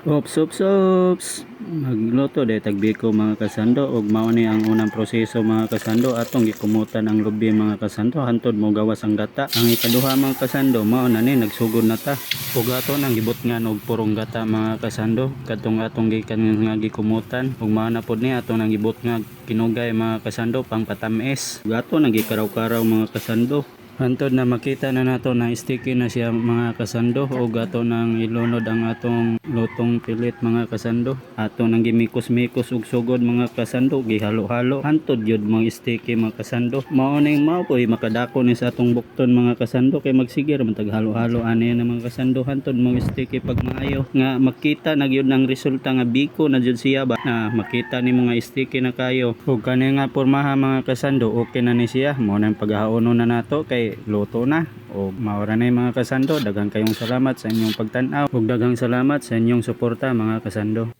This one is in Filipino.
Ops, ops, ops. Magluto de tagbiko mga kasando ug mao ni ang unang proseso mga kasando atong gikumutan ang lubi mga kasando hantod mo gawas ang gata. Ang ikaduha mga kasando mao na ni nagsugod na ta. Ug aton ang gibutngan og purong gata mga kasando kadtong atong gikan nga gikumutan ug mao na pod ni atong ang gibutngag kinugay mga kasando pang patamis. Ug aton ang gikaraw-karaw mga kasando. Hantod na makita na nato na sticky na siya mga kasando o ato nang ilunod ang atong lutong pilit mga kasando. Ato nang gimikos-mikos ug sugod mga kasando gihalo-halo hantod gyud mga sticky mga kasando. Mao ning mao poy makadako ni sa atong bukton mga kasando kay magsigir man tag halo-halo ani na mga kasando hantod mga sticky pag maayo nga makita na gyud ang resulta nga biko na gyud siya ba na makita ni mga sticky na kayo. Ug kani nga pormaha mga kasando okay na ni siya. Mao nang paghaonon na nato kay luto na o maura na mga kasando. Daghang kayong salamat sa inyong pagtan-aw ug daghang salamat sa inyong suporta mga kasando.